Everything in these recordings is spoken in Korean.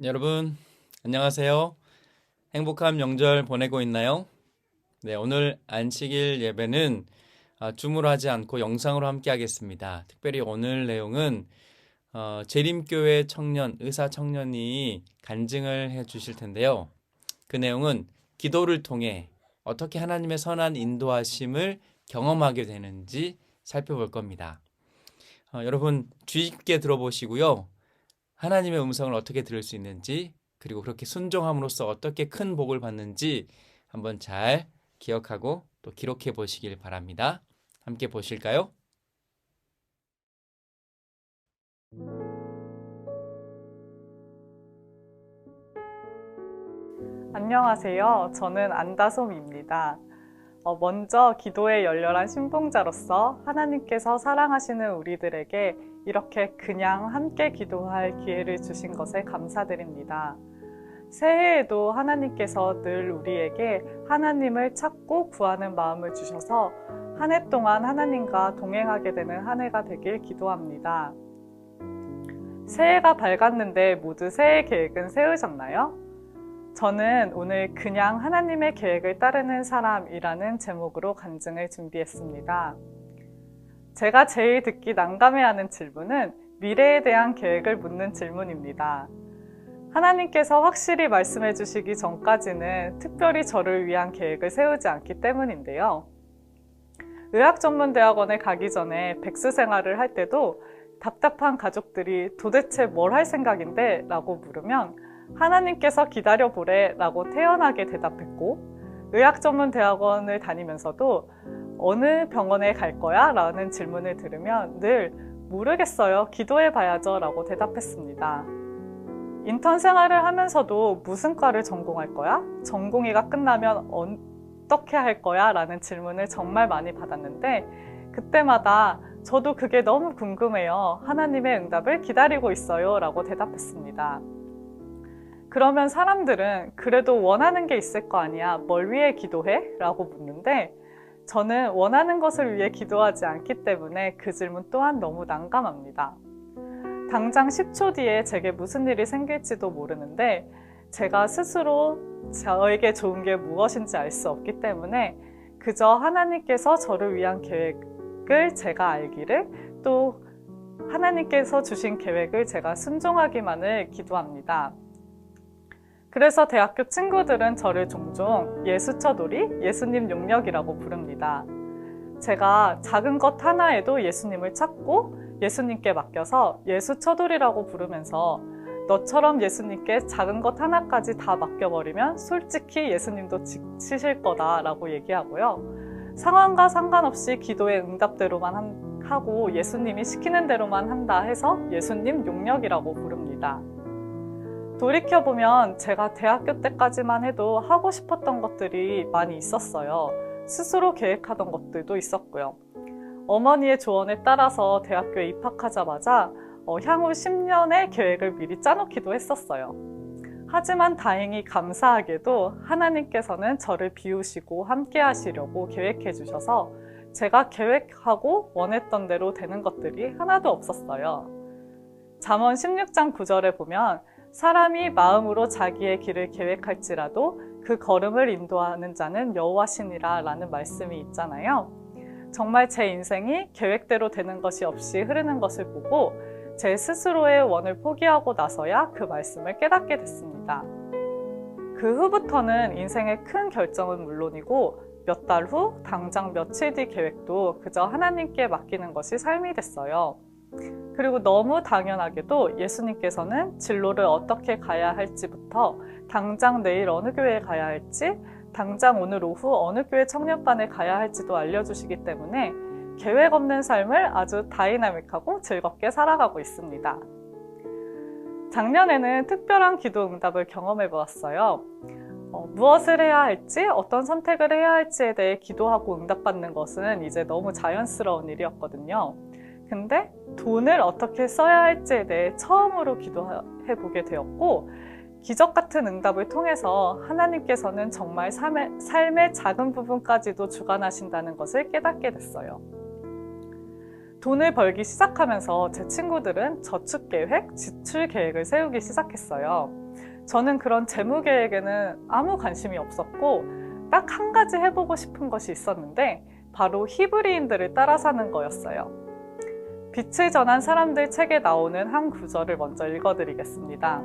여러분, 안녕하세요. 행복한 명절 보내고 있나요? 네, 오늘 안식일 예배는 줌으로 하지 않고 영상으로 함께 하겠습니다. 특별히 오늘 내용은 재림교회 청년, 의사 청년이 간증을 해 주실 텐데요. 그 내용은 기도를 통해 어떻게 하나님의 선한 인도하심을 경험하게 되는지 살펴볼 겁니다. 여러분, 주의 깊게 들어보시고요. 하나님의 음성을 어떻게 들을 수 있는지, 그리고 그렇게 순종함으로써 어떻게 큰 복을 받는지 한번 잘 기억하고 또 기록해 보시길 바랍니다. 함께 보실까요? 안녕하세요. 저는 안다솜입니다. 먼저 기도에 열렬한 신봉자로서 하나님께서 사랑하시는 우리들에게 이렇게 그냥 함께 기도할 기회를 주신 것에 감사드립니다. 새해에도 하나님께서 늘 우리에게 하나님을 찾고 구하는 마음을 주셔서 한 해 동안 하나님과 동행하게 되는 한 해가 되길 기도합니다. 새해가 밝았는데 모두 새해 계획은 세우셨나요? 저는 오늘 그냥 하나님의 계획을 따르는 사람이라는 제목으로 간증을 준비했습니다. 제가 제일 듣기 난감해하는 질문은 미래에 대한 계획을 묻는 질문입니다. 하나님께서 확실히 말씀해 주시기 전까지는 특별히 저를 위한 계획을 세우지 않기 때문인데요. 의학전문대학원에 가기 전에 백수 생활을 할 때도 답답한 가족들이 도대체 뭘 할 생각인데? 라고 물으면 하나님께서 기다려보래 라고 태연하게 대답했고, 의학전문대학원을 다니면서도 어느 병원에 갈 거야? 라는 질문을 들으면 늘 모르겠어요. 기도해봐야죠 라고 대답했습니다. 인턴 생활을 하면서도 무슨 과를 전공할 거야? 전공의가 끝나면 어떻게 할 거야? 라는 질문을 정말 많이 받았는데 그때마다 저도 그게 너무 궁금해요. 하나님의 응답을 기다리고 있어요 라고 대답했습니다. 그러면 사람들은 그래도 원하는 게 있을 거 아니야. 뭘 위해 기도해? 라고 묻는데 저는 원하는 것을 위해 기도하지 않기 때문에 그 질문 또한 너무 난감합니다. 당장 10초 뒤에 제게 무슨 일이 생길지도 모르는데 제가 스스로 저에게 좋은 게 무엇인지 알 수 없기 때문에 그저 하나님께서 저를 위한 계획을 제가 알기를, 또 하나님께서 주신 계획을 제가 순종하기만을 기도합니다. 그래서 대학교 친구들은 저를 종종 예수처돌이, 예수님 용력이라고 부릅니다. 제가 작은 것 하나에도 예수님을 찾고 예수님께 맡겨서 예수처돌이라고 부르면서 너처럼 예수님께 작은 것 하나까지 다 맡겨버리면 솔직히 예수님도 지치실 거다라고 얘기하고요. 상황과 상관없이 기도의 응답대로만 하고 예수님이 시키는 대로만 한다 해서 예수님 용력이라고 부릅니다. 돌이켜보면 제가 대학교 때까지만 해도 하고 싶었던 것들이 많이 있었어요. 스스로 계획하던 것들도 있었고요. 어머니의 조언에 따라서 대학교에 입학하자마자 향후 10년의 계획을 미리 짜놓기도 했었어요. 하지만 다행히 감사하게도 하나님께서는 저를 비우시고 함께 하시려고 계획해 주셔서 제가 계획하고 원했던 대로 되는 것들이 하나도 없었어요. 잠언 16장 9절에 보면 사람이 마음으로 자기의 길을 계획할지라도 그 걸음을 인도하는 자는 여호와시니라 라는 말씀이 있잖아요. 정말 제 인생이 계획대로 되는 것이 없이 흐르는 것을 보고 제 스스로의 원을 포기하고 나서야 그 말씀을 깨닫게 됐습니다. 그 후부터는 인생의 큰 결정은 물론이고 몇 달 후, 당장 며칠 뒤 계획도 그저 하나님께 맡기는 것이 삶이 됐어요. 그리고 너무 당연하게도 예수님께서는 진로를 어떻게 가야 할지부터 당장 내일 어느 교회에 가야 할지, 당장 오늘 오후 어느 교회 청년반에 가야 할지도 알려주시기 때문에 계획 없는 삶을 아주 다이나믹하고 즐겁게 살아가고 있습니다. 작년에는 특별한 기도 응답을 경험해 보았어요. 무엇을 해야 할지, 어떤 선택을 해야 할지에 대해 기도하고 응답받는 것은 이제 너무 자연스러운 일이었거든요. 근데 돈을 어떻게 써야 할지에 대해 처음으로 기도해 보게 되었고, 기적 같은 응답을 통해서 하나님께서는 정말 삶의 작은 부분까지도 주관하신다는 것을 깨닫게 됐어요. 돈을 벌기 시작하면서 제 친구들은 저축 계획, 지출 계획을 세우기 시작했어요. 저는 그런 재무 계획에는 아무 관심이 없었고 딱 한 가지 해보고 싶은 것이 있었는데 바로 히브리인들을 따라 사는 거였어요. 빛을 전한 사람들 책에 나오는 한 구절을 먼저 읽어드리겠습니다.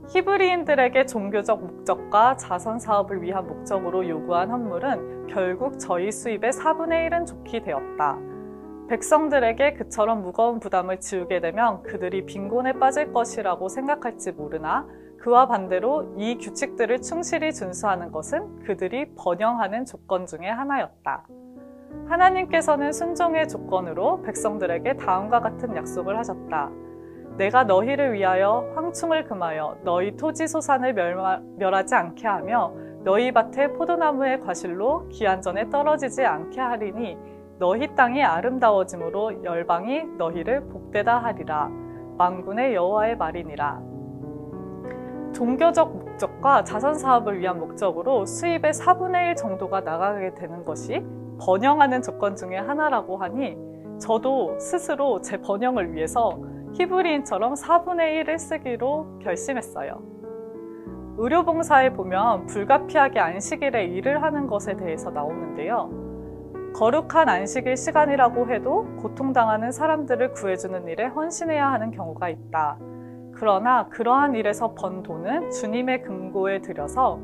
히브리인들에게 종교적 목적과 자선 사업을 위한 목적으로 요구한 헌물은 결국 저희 수입의 4분의 1은 좋게 되었다. 백성들에게 그처럼 무거운 부담을 지우게 되면 그들이 빈곤에 빠질 것이라고 생각할지 모르나 그와 반대로 이 규칙들을 충실히 준수하는 것은 그들이 번영하는 조건 중에 하나였다. 하나님께서는 순종의 조건으로 백성들에게 다음과 같은 약속을 하셨다. 내가 너희를 위하여 황충을 금하여 너희 토지 소산을 멸하지 않게 하며 너희 밭의 포도나무의 과실로 기한전에 떨어지지 않게 하리니 너희 땅이 아름다워짐으로 열방이 너희를 복되다 하리라. 만군의 여호와의 말이니라. 종교적 목적과 자선 사업을 위한 목적으로 수입의 4분의 1 정도가 나가게 되는 것이 번영하는 조건 중에 하나라고 하니 저도 스스로 제 번영을 위해서 히브리인처럼 4분의 1을 쓰기로 결심했어요. 의료봉사에 보면 불가피하게 안식일에 일을 하는 것에 대해서 나오는데요. 거룩한 안식일 시간이라고 해도 고통당하는 사람들을 구해주는 일에 헌신해야 하는 경우가 있다. 그러나 그러한 일에서 번 돈은 주님의 금고에 들여서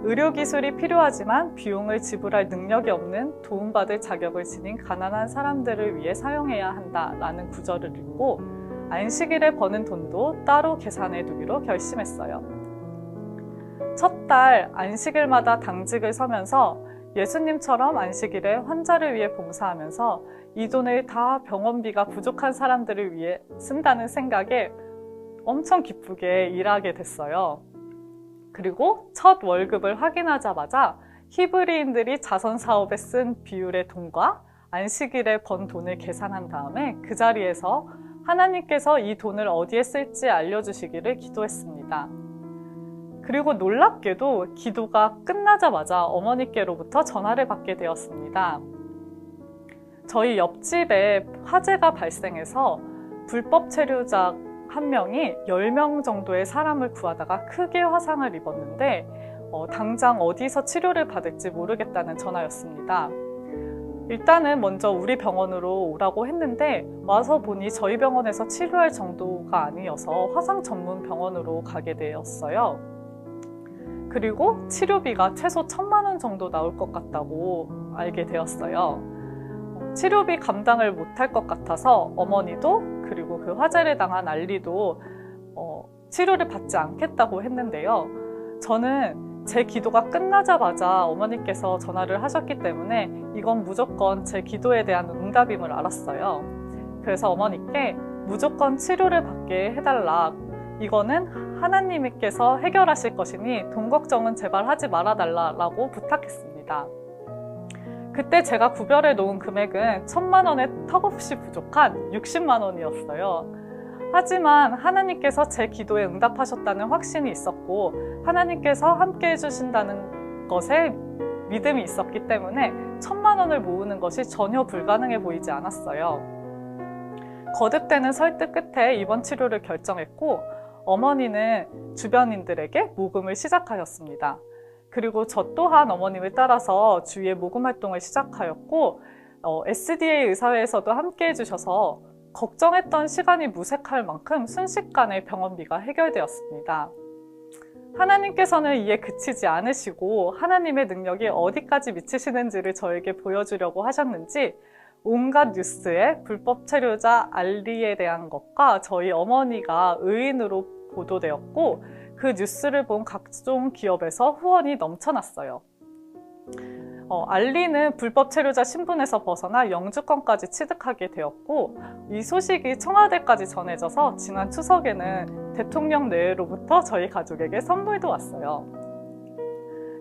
의료기술이 필요하지만 비용을 지불할 능력이 없는 도움받을 자격을 지닌 가난한 사람들을 위해 사용해야 한다라는 구절을 읽고 안식일에 버는 돈도 따로 계산해 두기로 결심했어요. 첫 달 안식일마다 당직을 서면서 예수님처럼 안식일에 환자를 위해 봉사하면서 이 돈을 다 병원비가 부족한 사람들을 위해 쓴다는 생각에 엄청 기쁘게 일하게 됐어요. 그리고 첫 월급을 확인하자마자 히브리인들이 자선 사업에 쓴 비율의 돈과 안식일에 번 돈을 계산한 다음에 그 자리에서 하나님께서 이 돈을 어디에 쓸지 알려주시기를 기도했습니다. 그리고 놀랍게도 기도가 끝나자마자 어머니께로부터 전화를 받게 되었습니다. 저희 옆집에 화재가 발생해서 불법 체류자 한 명이 10명 정도의 사람을 구하다가 크게 화상을 입었는데 당장 어디서 치료를 받을지 모르겠다는 전화였습니다. 일단은 먼저 우리 병원으로 오라고 했는데 와서 보니 저희 병원에서 치료할 정도가 아니어서 화상 전문 병원으로 가게 되었어요. 그리고 치료비가 최소 1,000만 원 정도 나올 것 같다고 알게 되었어요. 치료비 감당을 못할 것 같아서 어머니도 그리고 그 화재를 당한 알리도 치료를 받지 않겠다고 했는데요. 저는 제 기도가 끝나자마자 어머니께서 전화를 하셨기 때문에 이건 무조건 제 기도에 대한 응답임을 알았어요. 그래서 어머니께 무조건 치료를 받게 해달라. 이거는 하나님께서 해결하실 것이니 돈 걱정은 제발 하지 말아달라고 부탁했습니다. 그때 제가 구별해 놓은 금액은 1,000만 원에 턱없이 부족한 60만 원이었어요. 하지만 하나님께서 제 기도에 응답하셨다는 확신이 있었고 하나님께서 함께 해주신다는 것에 믿음이 있었기 때문에 1,000만 원을 모으는 것이 전혀 불가능해 보이지 않았어요. 거듭되는 설득 끝에 입원 치료를 결정했고 어머니는 주변인들에게 모금을 시작하였습니다. 그리고 저 또한 어머님을 따라서 주위에 모금 활동을 시작하였고 SDA 의사회에서도 함께 해주셔서 걱정했던 시간이 무색할 만큼 순식간에 병원비가 해결되었습니다. 하나님께서는 이에 그치지 않으시고 하나님의 능력이 어디까지 미치시는지를 저에게 보여주려고 하셨는지 온갖 뉴스에 불법 체류자 알리에 대한 것과 저희 어머니가 의인으로 보도되었고 그 뉴스를 본 각종 기업에서 후원이 넘쳐났어요. 알리는 불법 체류자 신분에서 벗어나 영주권까지 취득하게 되었고 이 소식이 청와대까지 전해져서 지난 추석에는 대통령 내외로부터 저희 가족에게 선물도 왔어요.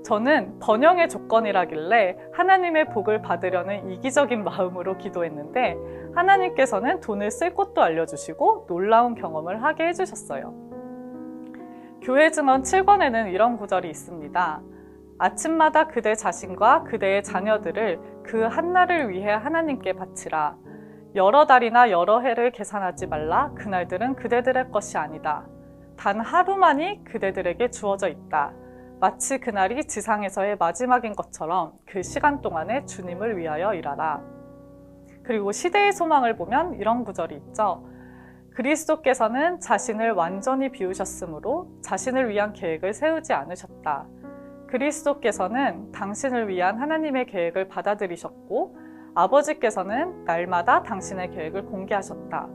저는 번영의 조건이라길래 하나님의 복을 받으려는 이기적인 마음으로 기도했는데 하나님께서는 돈을 쓸 곳도 알려주시고 놀라운 경험을 하게 해주셨어요. 교회 증언 7권에는 이런 구절이 있습니다. 아침마다 그대 자신과 그대의 자녀들을 그 한날을 위해 하나님께 바치라. 여러 달이나 여러 해를 계산하지 말라. 그날들은 그대들의 것이 아니다. 단 하루만이 그대들에게 주어져 있다. 마치 그날이 지상에서의 마지막인 것처럼 그 시간 동안에 주님을 위하여 일하라. 그리고 시대의 소망을 보면 이런 구절이 있죠. 그리스도께서는 자신을 완전히 비우셨으므로 자신을 위한 계획을 세우지 않으셨다. 그리스도께서는 당신을 위한 하나님의 계획을 받아들이셨고 아버지께서는 날마다 당신의 계획을 공개하셨다.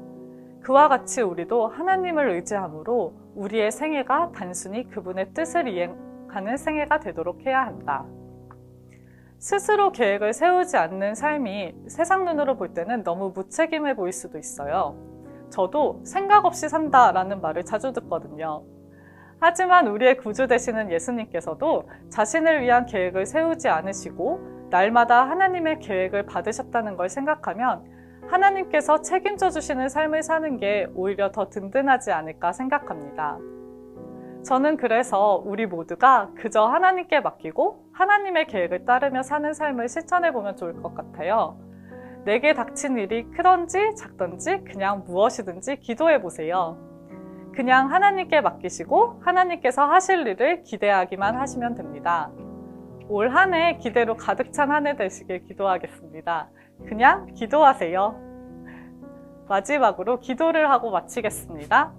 그와 같이 우리도 하나님을 의지함으로 우리의 생애가 단순히 그분의 뜻을 이행하는 생애가 되도록 해야 한다. 스스로 계획을 세우지 않는 삶이 세상 눈으로 볼 때는 너무 무책임해 보일 수도 있어요. 저도 생각 없이 산다라는 말을 자주 듣거든요. 하지만 우리의 구주 되시는 예수님께서도 자신을 위한 계획을 세우지 않으시고 날마다 하나님의 계획을 받으셨다는 걸 생각하면 하나님께서 책임져 주시는 삶을 사는 게 오히려 더 든든하지 않을까 생각합니다. 저는 그래서 우리 모두가 그저 하나님께 맡기고 하나님의 계획을 따르며 사는 삶을 실천해 보면 좋을 것 같아요. 내게 닥친 일이 크던지 작던지 그냥 무엇이든지 기도해 보세요. 그냥 하나님께 맡기시고 하나님께서 하실 일을 기대하기만 하시면 됩니다. 올 한 해 기대로 가득 찬 한 해 되시길 기도하겠습니다. 그냥 기도하세요. 마지막으로 기도를 하고 마치겠습니다.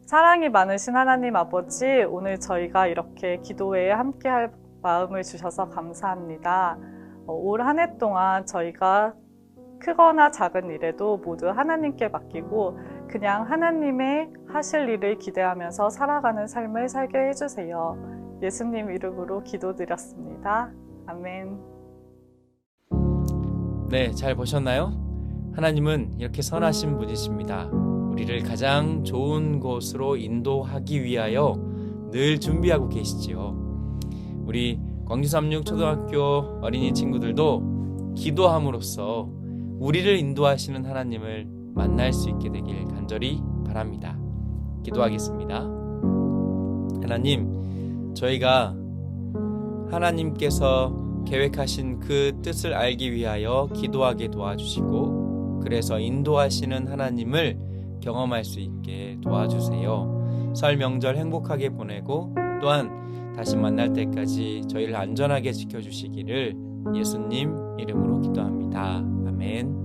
사랑이 많으신 하나님 아버지, 오늘 저희가 이렇게 기도회에 함께할 마음을 주셔서 감사합니다. 올 한 해 동안 저희가 크거나 작은 일에도 모두 하나님께 맡기고 그냥 하나님의 하실 일을 기대하면서 살아가는 삶을 살게 해주세요. 예수님 이름으로 기도드렸습니다. 아멘. 네, 잘 보셨나요? 하나님은 이렇게 선하신 분이십니다. 우리를 가장 좋은 곳으로 인도하기 위하여 늘 준비하고 계시지요. 우리 광주 36 초등학교 어린이 친구들도 기도함으로써 우리를 인도하시는 하나님을 만날 수 있게 되길 간절히 바랍니다. 기도하겠습니다. 하나님, 저희가 하나님께서 계획하신 그 뜻을 알기 위하여 기도하게 도와주시고 그래서 인도하시는 하나님을 경험할 수 있게 도와주세요. 설 명절 행복하게 보내고 또한 다시 만날 때까지 저희를 안전하게 지켜주시기를 예수님 이름으로 기도합니다. 아멘.